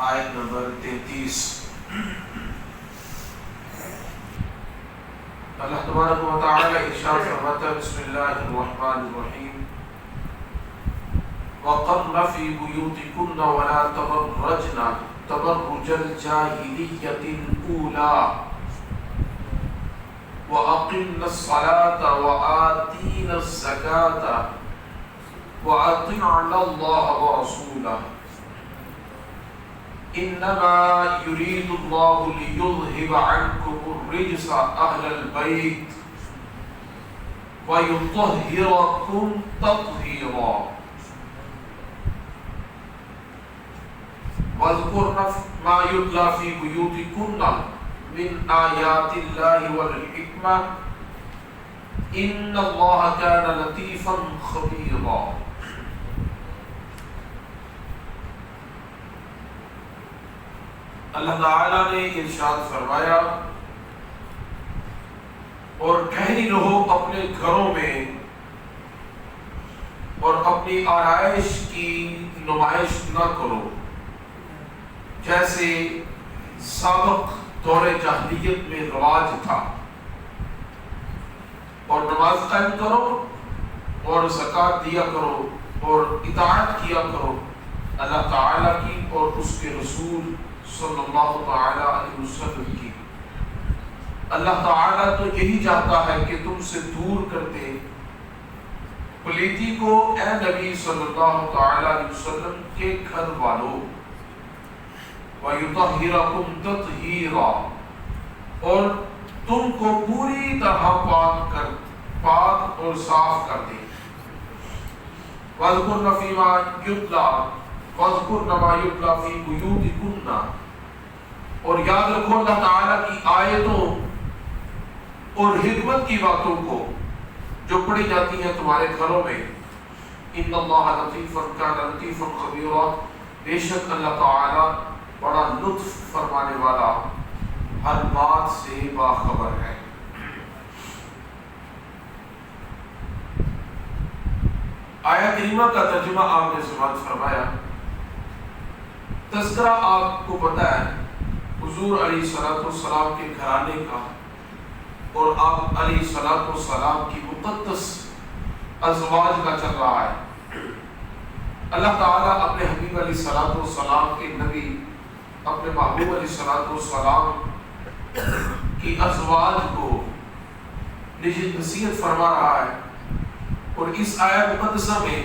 آیت نمبر 33۔ اللہ تبارک و تعالی ارشاد فرماتا ہے بسم اللہ الرحمن الرحیم وَقَرْنَ فِي بُيُوتِكُنَّ وَلَا تَبَرَّجْنَ تَبَرُّجَ الْجَاهِلِيَّةِ الْأُولَى وَأَقِمْنَ الصَّلَاةَ وَآتِينَ الزَّكَاةَ وَأَطِعْنَ اللَّهَ وَرَسُولَهُ إِنَّمَا يُرِيدُ اللَّهُ لِيُذْهِبَ عَنْكُمُ الرِّجْسَ أَهْلَ الْبَيْتِ وَيُطَهِّرَكُمْ تَطْهِيرًا وَاذْكُرْنَ مَا يُتْلَى فِي بُيُوتِكُنَّ مِنْ آيَاتِ اللَّهِ وَالْحِكْمَةِ إِنَّ اللَّهَ كَانَ لَطِيفًا خَبِيرًا۔ اللہ تعالیٰ نے ارشاد فرمایا اور ٹھہری رہو اپنے گھروں میں اور اپنی آرائش کی نمائش نہ کرو جیسے سابق دور جاہلیت میں رواج تھا، اور نماز قائم کرو اور زکوٰۃ دیا کرو اور اطاعت کیا کرو اللہ تعالیٰ کی اور اس کے رسول صلی اللہ تعالی علیہ وسلم کی۔ اللہ تعالیٰ تو یہی چاہتا ہے کہ تم سے دور کر دے پلیتی کو اے نبی صلی اللہ تعالی علیہ وسلم کے گھر والوں، وَيُطَهِّرَكُمْ تَطْهِيرًا، اور تم کو پوری طرح پاک اور صاف کر دے۔ وَاذْكُرْنَ فِي مَا يُتْلَى وَاذْكُرْنَ مَا يُتْلَى فِي بُيُوتِكُنَّ، اور یاد رکھو اللہ تعالیٰ کی آیتوں اور حکمت کی باتوں کو جو پڑھی جاتی ہیں تمہارے گھروں میں۔ ان اللہ لطیف کان لطیفا خبیرا، بے شک اللہ تعالیٰ بڑا لطف فرمانے والا ہر بات سے باخبر ہے۔ آیت کریمہ کا ترجمہ آپ نے سماعت فرمایا۔ تذکرہ آپ کو پتہ ہے حضور علیہ السلام کے گھرانے کا اور آپ علیہ السلام کی مقدس ازواج کا چل رہا ہے۔ اللہ تعالیٰ اپنے حبیب علیہ السلام کے نبی اپنے محبوب علیہ السلام کی ازواج کو نصیحت فرما رہا ہے، اور اس آیت مقدسہ میں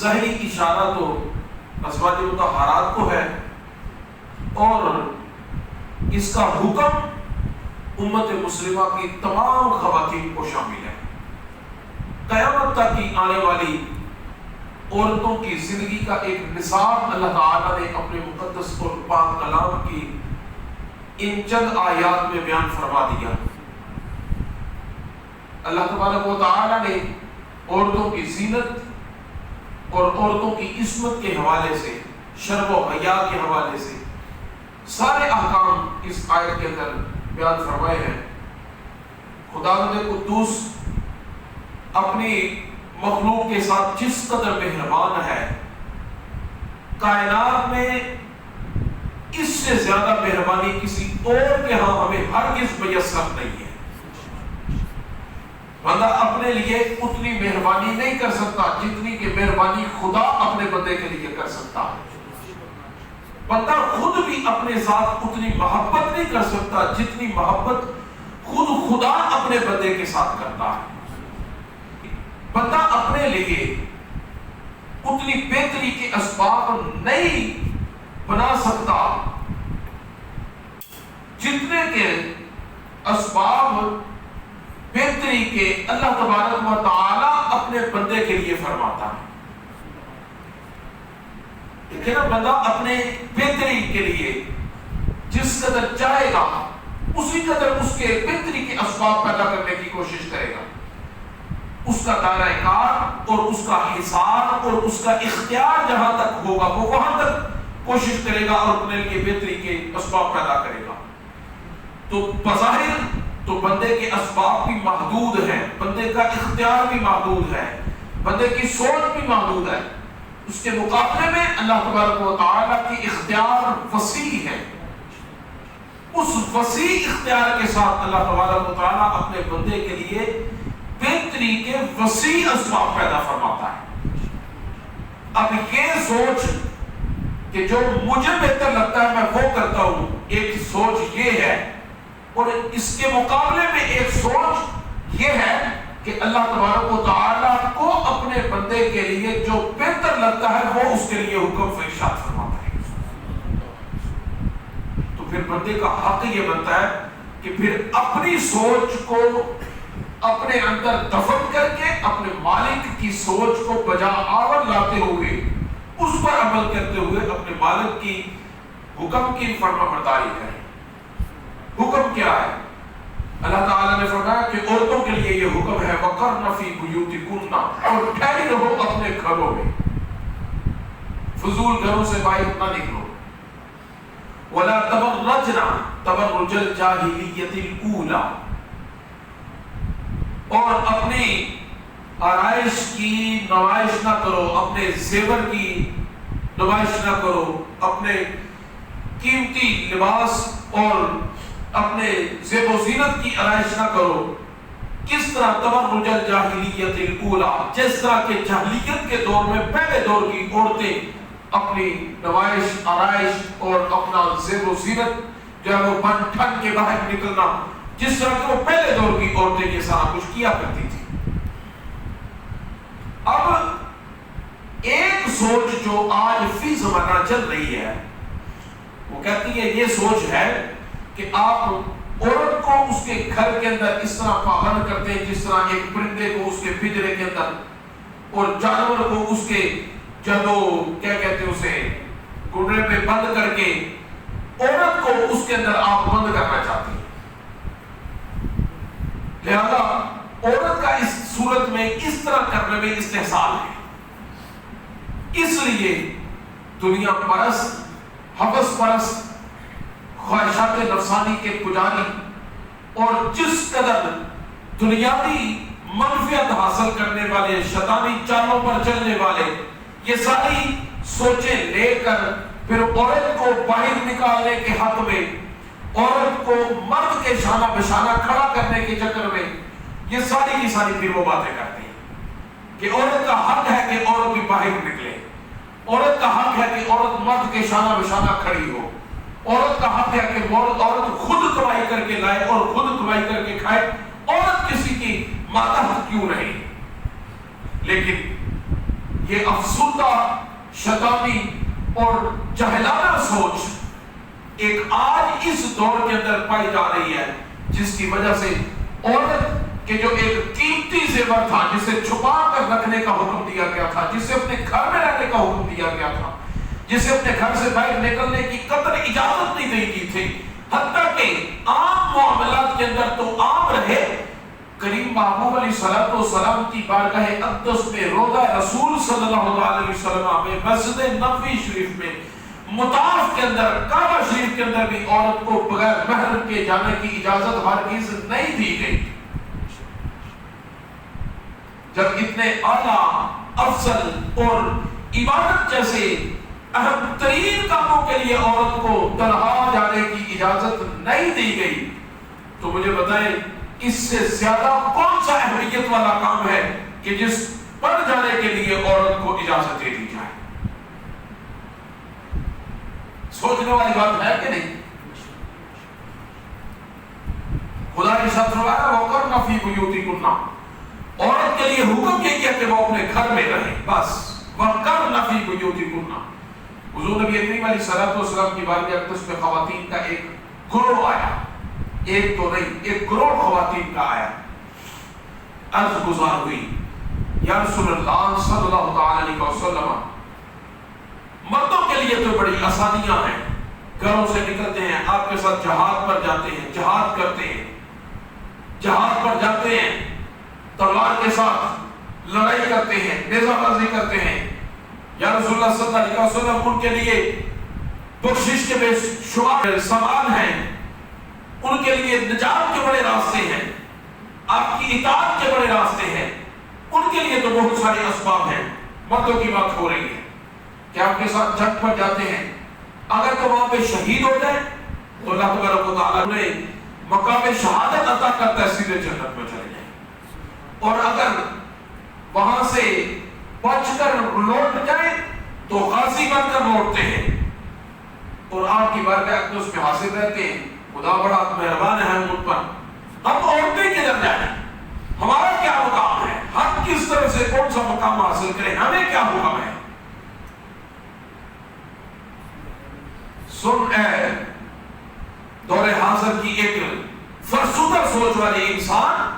ظاہری اشارہ تو ازواج مطہرات کو ہے، اور اس کا حکم امت مسلمہ کی تمام خواتین کو شامل ہے۔ قیامت تک کی آنے والی عورتوں کی زندگی کا ایک نصاب اللہ تعالیٰ نے اپنے مقدس اور پاک کلام کی ان چند آیات میں بیان فرما دیا۔ اللہ تبارک و تعالیٰ نے عورتوں کی زینت اور عورتوں کی عصمت کے حوالے سے، شرم و حیا کے حوالے سے سارے احکام اس آیت کے اندر بیان فرمائے ہیں۔ خداوند قدوس اپنی مخلوق کے ساتھ جس قدر مہربان ہے، کائنات میں اس سے زیادہ مہربانی کسی اور کے ہاں ہمیں ہرگز میسر نہیں ہے۔ بندہ اپنے لیے اتنی مہربانی نہیں کر سکتا جتنی کہ مہربانی خدا اپنے بندے کے لیے کر سکتا ہے۔ بندہ خود بھی اپنے ساتھ اتنی محبت نہیں کر سکتا جتنی محبت خود خدا اپنے بندے کے ساتھ کرتا ہے۔ بندہ اپنے لیے اتنی بہتری کے اسباب نہیں بنا سکتا جتنے کے اسباب بہتری کے اللہ تبارک و تعالی اپنے بندے کے لیے فرماتا ہے۔ لیکن بندہ اپنے بہتری کے لیے جس قدر چاہے گا اسی قدر اس کے بہتری کے اسباب پیدا کرنے کی کوشش کرے گا۔ اس کا دائرہ کار اور اس کا حصار اور اس کا اختیار جہاں تک ہوگا وہ وہاں تک کوشش کرے گا اور اپنے لیے بہتری کے اسباب پیدا کرے گا۔ تو بظاہر تو بندے کے اسباب بھی محدود ہیں، بندے کا اختیار بھی محدود ہے، بندے کی سوچ بھی محدود ہے، اس کے مقابلے میں اللہ تبارک و تعالیٰ کی اختیار وسیع ہے. اس وسیع اختیار کے ساتھ اللہ تبارک و تعالیٰ اپنے بندے کے لیے بہتری کے وسیع اسباب پیدا فرماتا ہے. اب یہ سوچ کہ جو مجھے بہتر لگتا ہے میں وہ کرتا ہوں، ایک سوچ یہ ہے، اور اس کے مقابلے میں ایک سوچ یہ ہے کہ اللہ تبارک و تعالیٰ کو اپنے بندے کے لیے جو بہتر لگتا ہے وہ اس کے لیے حکم ارشاد فرماتا ہے. تو پھر بندے کا حق یہ بنتا ہے کہ پھر اپنی سوچ کو اپنے اندر دفن کر کے اپنے مالک کی سوچ کو بجا آور لاتے ہوئے اس پر عمل کرتے ہوئے اپنے مالک کی حکم کی فرما برداری کریں. حکم کیا ہے؟ اللہ تعالیٰ نے فرمایا کہ عورتوں کے لیے یہ حکم ہے وَقَرْنَ فِي بُيُوتِكُنَّ، اور ٹھہری رہو اپنے گھروں میں، فضول گھروں سے باہر نہ نکلو. وَلَا تَبَرَّجْنَ تَبَرُّجَ الْجَاهِلِيَّةِ الْأُولَى، اور اپنی آرائش کی نمائش نہ کرو، اپنے زیور کی نمائش نہ کرو، اپنے قیمتی لباس اور اپنے زیب و زینت کی آرائش نہ کرو. کس طرح؟ تبرج الجاہلیت الاولی، جس طرح کہ جاہلیت کے دور میں پہلے دور کی عورتیں اپنی نمائش آرائش اور اپنا زیب و زینت جو ہے وہ بن ٹھن کے باہر نکلنا، جس طرح کہ وہ پہلے دور کی عورتیں یہ سارا کچھ کیا کرتی تھی. اب ایک سوچ جو آج فی زمانہ چل رہی ہے وہ کہتی ہے، یہ سوچ ہے کہ آپ عورت کو اس کے گھر کے اندر اس طرح پابند کرتے ہیں جس طرح ایک پرندے کو اس کے پنجرے کے اندر، اور جانور کو اس کے کیا کہتے ہیں اسے کنڈے پہ بند کر کے عورت کو اس کے اندر آپ بند کرنا چاہتے ہیں. لہذا عورت کا اس صورت میں اس طرح کرنے میں استحصال ہے. اس لیے دنیا پرست، حوث پرست، خواہشات نفسانی کے پجاری اور جس قدر دنیاوی منفعت حاصل کرنے والے شیطانی چالوں پر چلنے والے یہ ساری سوچیں لے کر پھر عورت کو باہر نکالنے کے حق میں، عورت کو مرد کے شانہ بشانہ کھڑا کرنے کے چکر میں یہ ساری کی ساری پھر وہ باتیں کرتے ہیں کہ عورت کا حق ہے کہ عورت بھی باہر نکلے، عورت کا حق ہے کہ عورت مرد کے شانہ بشانہ کھڑی ہو، عورت کا حق ہے کہ عورت خود کمائی کر کے لائے اور خود کمائی کر کے کھائے، عورت کسی کی ماتحت کیوں نہیں. لیکن یہ افسردہ شیطانی اور جاہلانہ سوچ ایک آج اس دور کے اندر پائی جا رہی ہے، جس کی وجہ سے عورت کے جو ایک قیمتی زیور تھا جسے چھپا کر رکھنے کا حکم دیا گیا تھا، جسے اپنے گھر میں رہنے کا حکم دیا گیا تھا، جسے اپنے گھر سے باہر نکلنے کی قطعی اجازت نہیں دی گئی تھی، حتیٰ کہ عام معاملات کے اندر تو عام رہے. کریم محبوب علیہ الصلوۃ والسلام کی بارگاہ اقدس میں، روضہ رسول صلی اللہ علیہ وسلم میں، مسجد نبوی شریف میں، مطاف کے اندر، کعبہ شریف کے اندر بھی عورت کو بغیر محرم کے جانے کی اجازت ہرگز نہیں دی گئی. جب اتنے اعلیٰ، افضل اور عبادت جیسے اہم ترین کاموں کے لیے عورت کو تنہا جانے کی اجازت نہیں دی گئی، تو مجھے بتائیں اس سے زیادہ کون سا اہمیت والا کام ہے کہ جس پر جانے کے لیے عورت کو اجازت دے دی جائے؟ سوچنے والی بات ہے کہ نہیں؟ خدا نے ارشاد فرمایا وَقَرْنَ فِي بُيُوتِكُنَّ، عورت کے لیے حکم یہ کیا کہ وہ اپنے گھر میں رہے، بس. وَقَرْنَ فِي بُيُوتِكُنَّ. حضور نبی کریم علیہ الصلوۃ والسلام کی بارگاہ اقدس میں خواتین کا ایک گروہ آیا، ایک تو نہیں، ایک گروہ خواتین کا آیا. عرض گزار ہوئی یا رسول اللہ صلی اللہ علیہ وسلم، مردوں کے لیے تو بڑی آسانیاں ہیں، گھروں سے نکلتے ہیں، آپ کے ساتھ جہاد پر جاتے ہیں، جہاد کرتے ہیں، جہاد پر جاتے ہیں، تلوار کے ساتھ لڑائی کرتے ہیں، نیزہ بازی کرتے ہیں. یا رسول اللہ صلی اللہ علیہ وسلم، ان کے لیے بخشش کے بے شمار سامان ہیں، ان کے لیے نجات کے بڑے راستے ہیں، آپ کی اطاعت کے بڑے راستے ہیں، ان کے لیے تو بہت سارے اسباب ہیں. مردوں کی بات ہو رہی ہے. کہ آپ کے ساتھ جنگ پر جاتے ہیں، اگر تو وہاں پہ شہید ہو جائے تو اللہ تبارک و تعالیٰ نے مقام شہادت عطا کرتا ہے، سیدھے جنت میں چلے جائیں، اور اگر وہاں سے بچ کر لوٹ جائیں تو غازی بن کر لوٹتے ہیں اور آپ کی بارگاہ اقدس میں حاضر رہتے ہیں، خدا بڑا مہربان ہے ان پر، ہم عورتیں کدھر جائیں، ہمارا کیا مقام ہے، ہم کس طرح سے کون سا مقام حاصل کریں، ہمیں کیا حکم ہے؟ سن اے دور حاضر کی ایک فرسودہ سوچ والے انسان،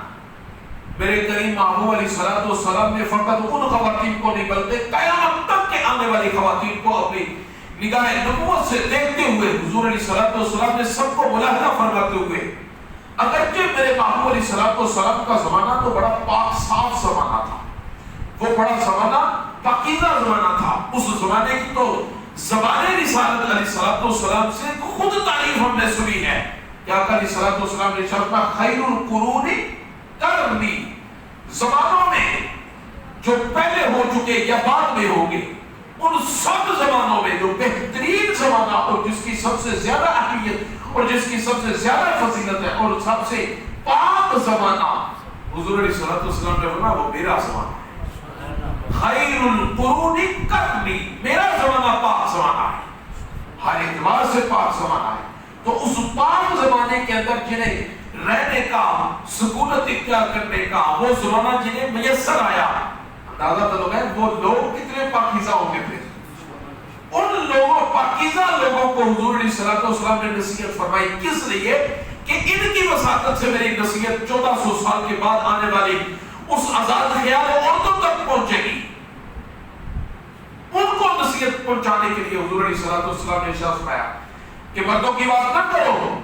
میرے کریم محبوب علیہ الصلوۃ والسلام نے فقط ان خواتین کو نہیں بلکہ قیامت تک کے آنے والی خواتین کو اپنی نگاہ نبوت سے دیکھتے ہوئے حضور علیہ الصلوۃ والسلام نے سب کو ملاحظہ فرماتے ہوئے، اگرچہ میرے محبوب علیہ الصلوۃ والسلام کا زمانہ تو بڑا پاک صاف زمانہ تھا، وہ بڑا زمانہ پاکیزہ زمانہ تھا، اس زمانے کی تو زبان رسالت علیہ الصلوۃ والسلام سے خود تعریف ہم نے سنی ہے کہ آقا علیہ الصلوۃ والسلام نے فرمایا خیر القرون قرنی، زمانوں میں جو پہلے ہو چکے یا بعد میں ہوں گے ان سب زمانوں میں جو بہترین زمانہ اور جس کی سب سے زیادہ اہمیت اور جس کی سب سے زیادہ فضیلت ہے اور سب سے پاک زمانہ، حضور علیہ الصلوۃ والسلام نے فرمایا وہ میرا زمانہ ہے، خیر القرون قرنی، میرا زمانہ پاک زمانہ ہے، ہر اعتبار سے پاک زمانہ ہے۔ تو اس پاک زمانے کے اندر جنہیں رہنے کا، سکونت اختیار کرنے کا وہ زمانہ جنہیں میسر آیا، اندازہ تو لوگ ہیں وہ لوگ کتنے پاکیزہ ہوتے تھے، ان لوگوں پاکیزہ لوگوں کو حضور علیہ الصلوۃ والسلام نے نصیحت فرمائی، کس لیے کہ ان کی وساطت سے میری نصیحت 1400 سال کے بعد آنے والی اس آزاد خیال عورتوں تک پہنچے گی، ان کو نصیحت پہنچانے کے لیے حضور علیہ الصلوۃ والسلام نے ارشاد فرمایا کہ مردوں کی بات نہ کرو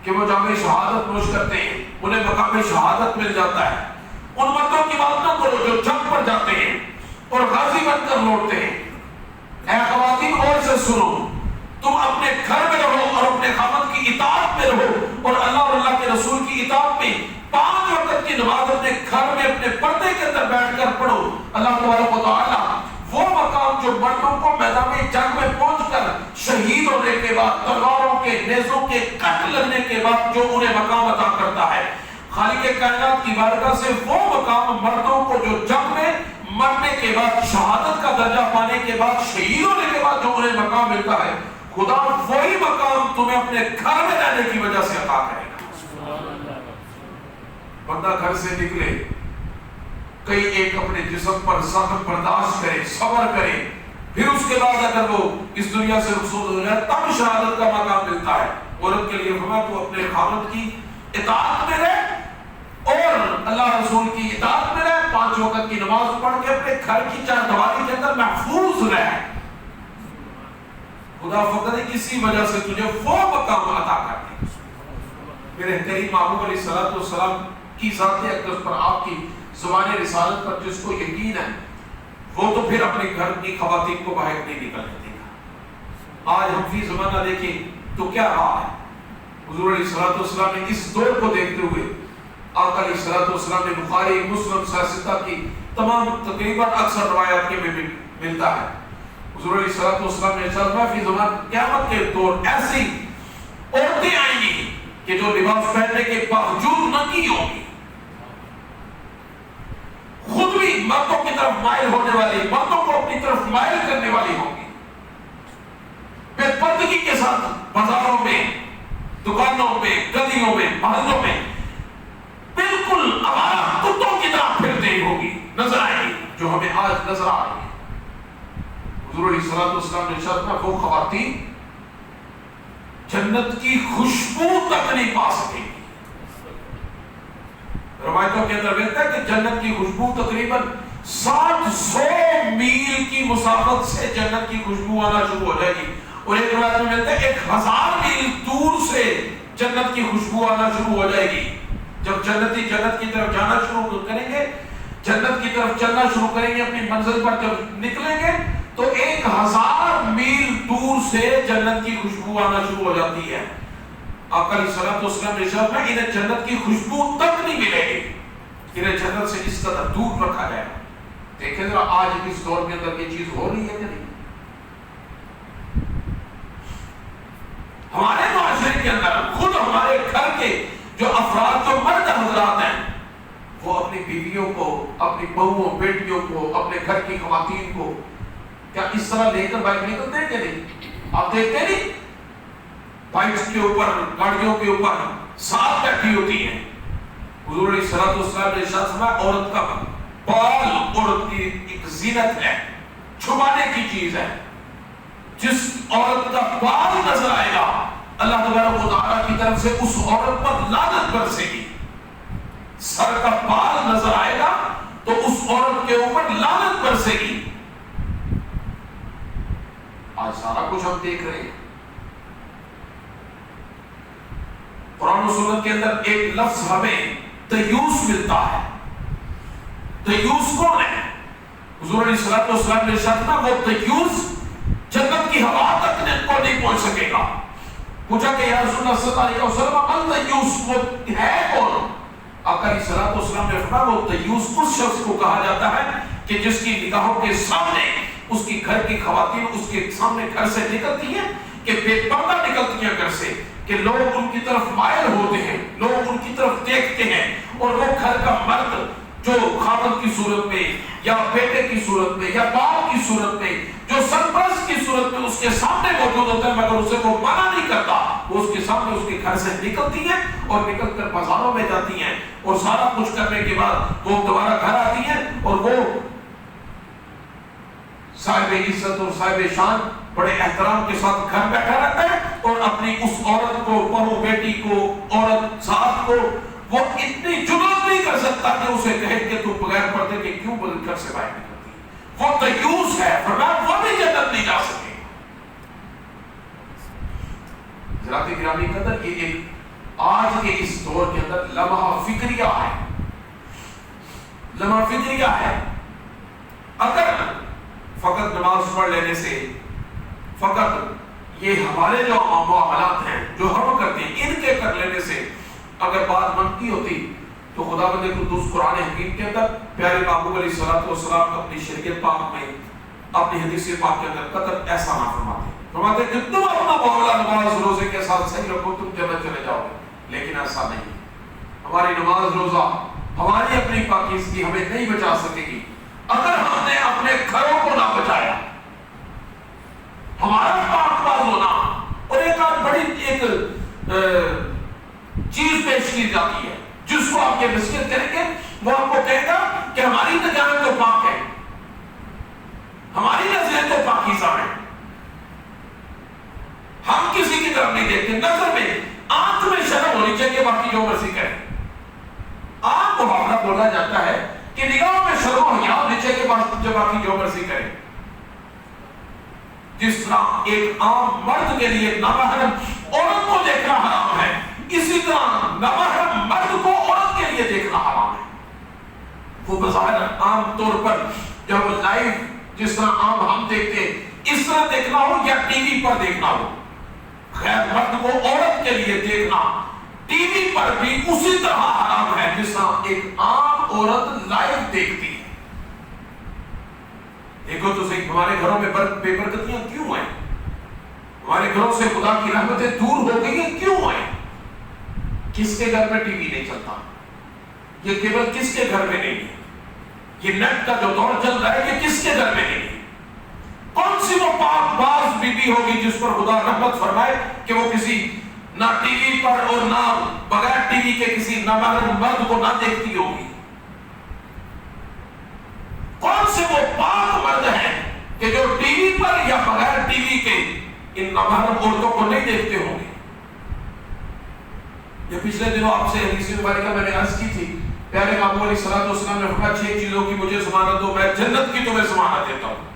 کہ وہ جامع شہادت نوش کرتے ہیں انہیں مقام شہادت مل جاتا ہے، ان مردوں کی بات نہ کرو جو جنگ پر جاتے ہیں اور غازی بن کر لوٹتے ہیں۔ اے خواتین غور سے سنو، تم اپنے گھر میں رہو اور اپنے خاوند کی اطاعت میں رہو اور اللہ اور اللہ کے رسول کی اطاعت میں 5 وقت کی نماز اپنے گھر میں اپنے پردے کے اندر بیٹھ کر پڑھو۔ اللہ تبارک و تعالیٰ وہ مقام جو مردوں کو میدان جنگ میں پہنچ کر شہید ہونے کے بعد تلواروں کے نیزوں کے کٹ لگنے کے بعد جو انہیں مقام عطا کرتا ہے، خالق کائنات کی بارگاہ سے وہ مقام مردوں کو جو جنگ میں مرنے کے بعد شہادت کا درجہ پانے کے بعد شہید ہونے کے بعد جو انہیں مقام ملتا ہے، خدا وہی مقام تمہیں اپنے گھر میں رہنے کی وجہ سے عطا کرے گا۔ بندہ گھر سے نکلے، کئی ایک اپنے جسم پر زخم برداشت کرے، صبر کرے، پھر اس کے بعد اگر وہ اس دنیا سے رخصت ہو جائے تب شہادت کا مقام ملتا ہے۔ عورت کے لیے فرمایا تو اپنے خاوند کی اطاعت میں رہے اور اللہ رسول کی اطاعت میں رہے، 5 وقت کی نماز پڑھ کے اپنے گھر کی چاردیواری کے اندر محفوظ رہے، خدا فقط کسی وجہ سے تجھے وہ مقام عطا کر دے۔ میرے کریم محبوب علیہ الصلوۃ والسلام کی ذات اقدس پر، آپ کی زبان رسالت پر جس کو یقین ہے وہ تو پھر اپنے گھر کی خواتین کو باہر نہیں نکلنے دے گا۔ آج ہم فی زمانہ دیکھیں تو کیا رہا ہے، حضور علیہ الصلوۃ والسلام نے اس دور کو دیکھتے ہوئے آقا علیہ الصلوۃ والسلام نے بخاری مسلم سیاستہ کی تمام تقریباً اکثر روایات کے میں ملتا ہے، حضور علیہ الصلوۃ والسلام نے فرمایا فی زمان قیامت کے دور ایسی عورتیں آئیں گی کہ جو لباس پہننے کے باوجود ننگی ہوں گی، خود بھی مردوں کی طرف مائل ہونے والی، مردوں کو اپنی طرف مائل کرنے والی ہوں گی، بے پردگی کے ساتھ بازاروں میں، دکانوں میں، گلیوں میں، محلوں میں بالکل آوارہ کتوں کی طرح پھرتی ہوگی، نظر آئے گی، جو ہمیں آج نظر آ رہی ہے۔ حضور علیہ الصلوۃ والسلام نے ارشاد فرمایا وہ خواتین جنت کی خوشبو تک نہیں پا سکیں گی۔ روایتوں کے اندر ملتا ہے کہ جنت کی خوشبو تقریباً 700 میل کی مسافت سے جنت کی خوشبو آنا شروع ہو جائے گی، اور ایک روایت میں ملتا ہے 1000 میل دور سے جنت کی خوشبو آنا شروع ہو جائے گی۔ جب جنتی جنت کی طرف جانا شروع کریں گے، جنت کی طرف چلنا شروع کریں گے، اپنی منزل پر جب نکلیں گے تو 1000 میل دور سے جنت کی خوشبو آنا شروع ہو جاتی ہے۔ آقا علیہ الصلوۃ والسلام نے ارشاد فرمایا انہیں جنت کی خوشبو تک نہیں ملے گی، انہیں جنت سے اس قدر دور رکھا جائے گا۔ دیکھیں ذرا آج اس دور کے اندر یہ چیز ہو رہی ہے کہ نہیں؟ کے اندر خود ہمارے گھر کے جو افراد جو مرد حضرات ہیں وہ اپنی بیویوں کو، اپنی بہوؤں بیٹیوں کو، اپنے گھر کی خواتین کو کیا اس طرح لے کر بائک نکلتے ہیں کہ نہیں؟ آپ دیکھتے نہیں بائکس کے اوپر، گاڑیوں کے اوپر ساتھ بیٹھی ہوتی ہیں. حضور علیہ الصلوۃ والسلام نے ارشاد فرمایا عورت کا بال عورت کی ایک زینت ہے، چھپانے کی چیز ہے. جس عورت کا بال نظر آئے گا اللہ تبارک و تعالیٰ کی طرف سے اس عورت پر لعنت برسے گی. سر کا بال نظر آئے گا تو اس عورت کے اوپر لعنت برسے گی. آج سارا کچھ ہم دیکھ رہے ہیں. قرآن و سنت کے اندر ایک لفظ ہمیں دیوس ملتا ہے. دیوس کون ہے؟ حضور علیہ الصلوۃ والسلام نے ارشاد فرمایا وہ دیوس جنت کی ہوا تک کو نہیں پہنچ سکے گا. پوچھا کہ یا رسول اللہ صلی اللہ علیہ وسلم دیوس وہ ہے کون؟ آقا علیہ الصلوۃ والسلام نے فرمایا وہ دیوس اس شخص کو کہا جاتا ہے کہ جس کی نگاہوں کے سامنے اس کی گھر کی خواتین اس کے سامنے گھر سے نکلتی ہیں کہ بے پردہ نکلتی ہیں گھر سے، کہ لوگ ان کی طرف مائل ہوتے ہیں، لوگ ان کی طرف دیکھتے ہیں، اور وہ گھر کا مرد جو خاوند کی صورت میں یا بیٹے کی صورت میں یا باپ کی صورت میں جو سرپرست کی صورت میں اس کے سامنے موجود ہوتا ہے مگر اسے وہ منع نہیں کرتا، وہ اس کے سامنے اس کے گھر سے نکلتی ہیں اور نکل کر بازاروں میں جاتی ہیں اور سارا کچھ کرنے کے بعد وہ دوبارہ گھر آتی ہیں اور وہ صاحب عزت اور صاحب شان بڑے احترام کے ساتھ گھر بیٹھا رہتا ہے اور اپنی اس عورت کو، بہو بیٹی کو، عورت ساتھ کو وہ اتنی جرأت نہیں کر سکتا کہ اسے کہے کہ تو بغیر پردے کے کیوں گھر سے باہر نکلتی. وہ دیوس ہے، فرمایا وہ بھی جنت نہیں جا سکے. حضرات گرامی کے اندر یہ ایک آج کے اس دور کے اندر لمحہ فکریہ ہے، لمحہ فکریہ ہے. اگر فقط نماز پڑھ لینے سے، فقط یہ ہمارے جو معاملات ہیں جو ہم کرتے ہیں ان کے کر لینے سے اگر بات بنتی ہوتی تو خداوند قدوس قرآن حکیم کے اندر پیارے محبوب علیہ الصلوۃ والسلام اپنی شریعت پاک میں، اپنی حدیث پاک کے اندر قطعاً ایسا نہ فرماتے. فرماتے کہ تم اپنا معاملہ نماز روزے کے ساتھ صحیح رکھو تم جنت چلے جاؤ گے. لیکن ایسا نہیں. ہماری نماز روزہ، ہماری اپنی پاکیزگی ہمیں نہیں بچا سکے گی اگر ہم نے اپنے گھروں کو نہ بچایا. ہمارا پاک باز ہونا اور ایک آج بڑی ایک چیز پیش کی جاتی ہے جس کو آپ یہ نصیحت کریں گے وہ آپ کو کہے گا کہ ہماری نگاہیں تو پاک ہے، ہماری نظریں تو پاکیزہ ہیں، ہم کسی کی طرف نہیں دیکھتے. نظر میں، آنکھ میں شرم ہونی چاہیے، باقی جو مرضی کریں. آنکھ کو محاورہ بولا جاتا ہے کہ نگاہوں میں شرم و حیا ہونی چاہیے، باقی جو مرضی کریں. جس طرح ایک عام مرد کے لیے نامحرم عورت کو دیکھنا حرام ہے، اسی طرح نامحرم مرد کو عورت کے لیے دیکھنا حرام ہے. وہ بظاہر عام طور پر جب لائیو جس طرح عام ہم دیکھتے اس طرح دیکھنا ہو یا ٹی وی پر دیکھنا ہو، غیر مرد کو عورت کے لیے دیکھنا ٹی وی پر بھی اسی طرح حرام ہے جس طرح ایک عام عورت لائیو دیکھتی ہے. دیکھو تو صحیح ہمارے گھروں میں بے برکتیاں کیوں ہیں؟ ہمارے گھروں سے خدا کی رحمتیں دور ہو گئی ہیں کیوں ہیں؟ کس کے گھر میں ٹی وی نہیں چلتا؟ یہ کیبل کس کے گھر میں نہیں ہے؟ یہ نیٹ کا جو دور چل رہا ہے یہ کس کے گھر میں نہیں ہے؟ کون سی وہ پاک باز بی بی ہوگی جس پر خدا رحمت فرمائے کہ وہ کسی نہ ٹی وی پر اور نہ بغیر ٹی وی کے کسی نامحرم مرد کو نہ دیکھتی ہوگی؟ کون سے وہ پاک مرد ہیں کہ جو ٹی وی پر یا بغیر ٹی وی کے ان نامحرم عورتوں کو نہیں دیکھتے ہوں گے؟ یہ پچھلے دنوں آپ سے حدیث مبارکہ میں نے عرض کی تھی، پیارے محبوب علیہ الصلوۃ والسلام نے فرمایا 6 چیزوں کی مجھے ضمانت دو، میں جنت کی تمہیں ضمانت دیتا ہوں.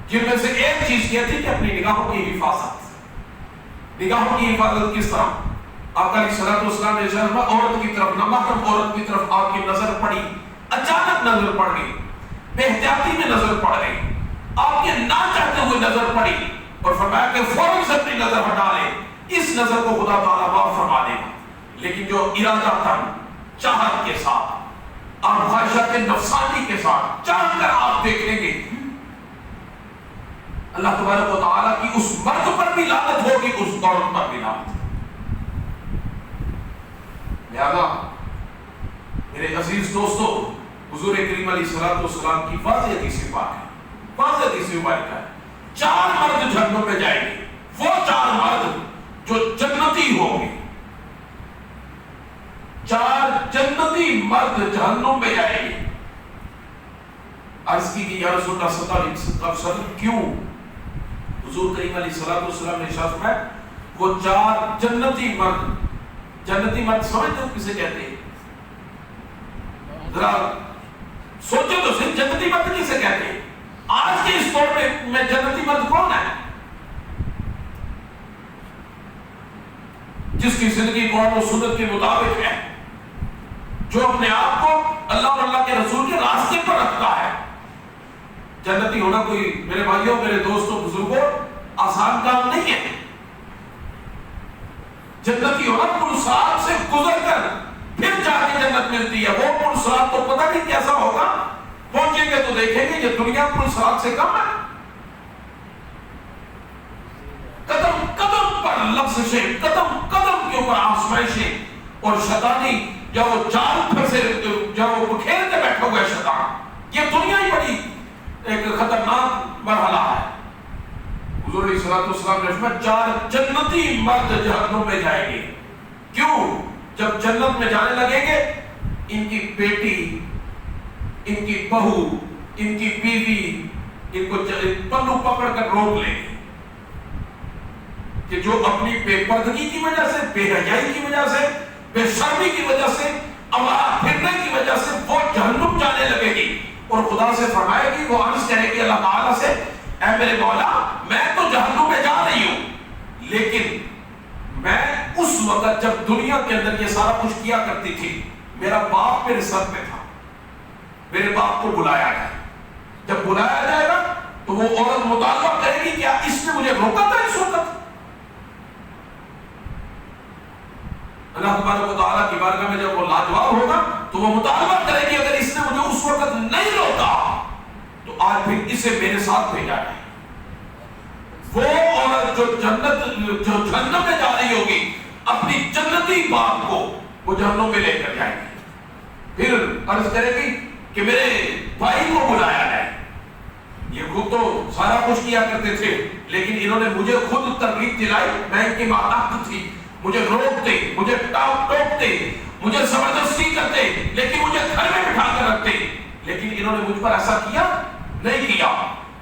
جن میں سے ایک چیز یہ تھی کہ اپنی نگاہوں کی حفاظت. نگاہوں کی حفاظت کس طرح؟ آقا علیہ الصلوۃ والسلام نے فرمایا عورت کی طرف، نامحرم عورت کی طرف آپ کی نظر پڑی، اچانک نظر پڑ گئی، بے احتیاطی میں نظر پڑ گئی، آپ کے نہ چاہتے ہوئے نظر پڑی اور فرمایا کہ فوراً سے اپنی نظر ہٹا لیں، اس نظر کو خدا تعالیٰ معاف فرما دے گا. لیکن جو ارادہ تھا چاہت کے ساتھ اور خواہشات نفسانی کے ساتھ چاہ کر آپ دیکھ لیں گے، اللہ تبارک و تعالیٰ کی اس مرد پر بھی لعنت ہوگی، اس عورت پر بھی لعنت. لہذا میرے عزیز دوستو، حضور کریم علیہ الصلوۃ والسلام کی واضح حدیث پاک ہے، واضح حدیث مبارکہ ہے، 4 مرد جہنم میں جائیں گے، وہ 4 مرد جو جنتی ہوں گے، 4 جنتی مرد جہنم میں جائیں گے۔ عرض کی کہ یا رسول اللہ صلی اللہ علیہ وسلم کیوں؟ حضور کریم علیہ الصلوۃ والسلام نے ارشاد فرمایا وہ 4 جنتی مرد سمجھتے ہو کسے کہتے ہیں؟ ذرا سوچو تو صرف جنتی مرد کسے کہتے ہیں؟ آج کے اس دور میں جنتی مرد کون ہے؟ جس کی زندگی قرآن و سنت کے مطابق ہے، جو اپنے آپ کو اللہ اور اللہ کے رسول کے راستے پر رکھتا ہے۔ جنتی ہونا کوئی میرے بھائیوں، میرے دوستوں، بزرگوں آسان کام نہیں ہے۔ جنتی ہونا پرسرات سے گزر کر پھر جا کے جنت ملتی ہے۔ وہ پرسرات تو پتہ نہیں کیسا ہوگا، پہنچیں گے تو دیکھیں گے یہ دنیا پرسرات سے کم ہے۔ قدم قدم پر لفظیں، قدم قدم کے اوپر آزمائشیں اور شیطانی جب وہ جال پھنسے، جب وہ کھیلتے بیٹھا ہوا ہے شیطان، یہ دنیا ہی بڑی ایک خطرناک مرحلہ ہے۔ حضور علیہ الصلوۃ والسلام نے فرمایا 4 جنتی مرد جہنم میں جائیں گے۔ کیوں؟ جب جنت میں جانے لگیں گے، ان کی بیٹی، ان کی بہو، ان کی بیوی ان کو پلو پکڑ کر روک لیں گے کہ جو اپنی بے پردگی کی وجہ سے، بے حیائی کی وجہ سے، بے شرمی کی وجہ سے، آوارہ پھرنے کی وجہ سے وہ جہنم جانے لگے گی، اور خدا سے فرمائے گی، وہ عرض کرے گی اللہ تعالیٰ سے، اے میرے مولا میں تو جہنم میں جا رہی ہوں، لیکن میں اس وقت جب دنیا کے اندر یہ سارا کچھ کیا کرتی تھی، میرا باپ میرے سر پہ تھا، میرے باپ کو بلایا جائے۔ جب بلایا جائے گا تو وہ عورت مطالبہ کرے گی کیا اس نے مجھے روکا تھا اس وقت؟ اللہ تبارک و تعالیٰ کی بارگاہ میں جب وہ لاجواب ہوگا تو وہ مطالبہ کرے گی اگر اس نے مجھے اس وقت نہیں روکا تو آج پھر اسے میرے ساتھ بھیجا جائے۔ وہ عورت جو جہنم میں جا رہی ہوگی، اپنی جنتی باپ کو وہ جہنم میں لے کر جائے گی، پھر عرض کرے گی کہ میرے بھائی کو بلایا جائے۔ یہ خود تو سارا کچھ کیا کرتے تھے، لیکن انہوں نے مجھے خود ترغیب دلائی، میں ان کی ماتحت تھی، مجھے روکتے، مجھے ٹوکتے، مجھے زبردستی کرتے، لیکن مجھے گھر میں بٹھا کر رکھتے، لیکن انہوں نے مجھ پر ایسا کیا نہیں کیا۔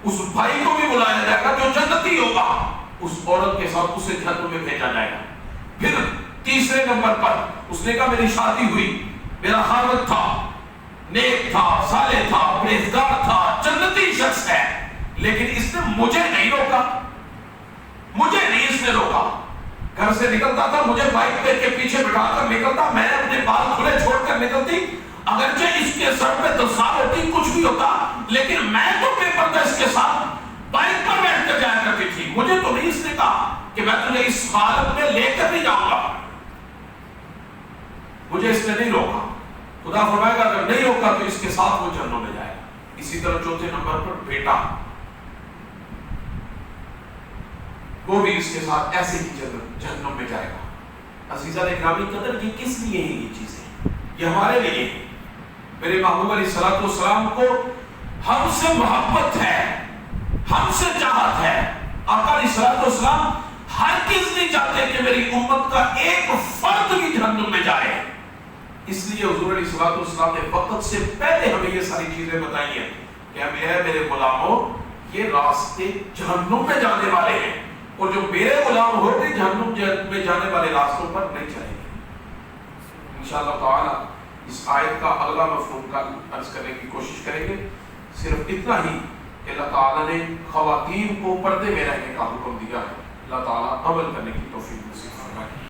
اس بھائی کو بھی بلایا جائے گا جو جنتی ہوگا، اس عورت کے ساتھ اسے جہنم میں بھیجا جائے گا۔ پھر تیسرے نمبر پر اس نے کہا میری شادی ہوئی، میرا خاوند تھا، نیک تھا، صالح تھا، پرہیزگار تھا، جنتی شخص ہے، لیکن اس نے مجھے نہیں روکا، مجھے نہیں اس نے روکا۔ گھر سے نکلتا تھا، مجھے بائک پہ کے پیچھے بٹھا کر نکلتا، میں اپنے بال کھلے چھوڑ کر نکلتی، اگرچہ اس کے سر پہ دستار ہوتی، کچھ بھی ہوتا، لیکن میں تو بے پردہ اس کے ساتھ بائک پر بیٹھ کر جایا کرتی تھی۔ مجھے تو نہیں اس نے کہا کہ میں تجھے اس حالت میں لے کر نہیں جاؤں گا، مجھے اس نے نہیں روکا۔ خدا فرمائے گا اگر نہیں روکا تو اس کے ساتھ وہ جہنم میں جائے گا۔ اسی طرح چوتھے نمبر پر بیٹا، وہ بھی اس کے ساتھ ایسے ہی جہنم میں جائے گا۔ عزیزان اکرامی قدر یہ کس لیے ہیں یہ چیزیں؟ یہ ہمارے لیے ہیں۔ میرے محبوب علیہ الصلوۃ والسلام کو ہم سے محبت ہے، ہم سے چاہت ہے۔ آقا علیہ الصلوۃ والسلام ہرگز نہیں چاہتے کہ میری امت کا ایک فرد بھی جہنم میں جائے، اس لیے حضور علیہ الصلوۃ والسلام نے وقت سے پہلے ہمیں یہ ساری چیزیں بتائی ہیں کہ میرے غلاموں یہ راستے جہنم میں جانے والے ہیں، اور جو میرے غلام ہوتے جہنم میں جانے والے راستوں پر نہیں چلیں گے۔ انشاءاللہ تعالی اس آیت کا اگلا مفہوم کا عرض کرنے کی کوشش کریں گے۔ صرف اتنا ہی کہ اللہ تعالیٰ نے خواتین کو پردے میں رہنے کا حکم دیا ہے، اللہ تعالیٰ عمل کرنے کی توفیق نصیب فرمائے۔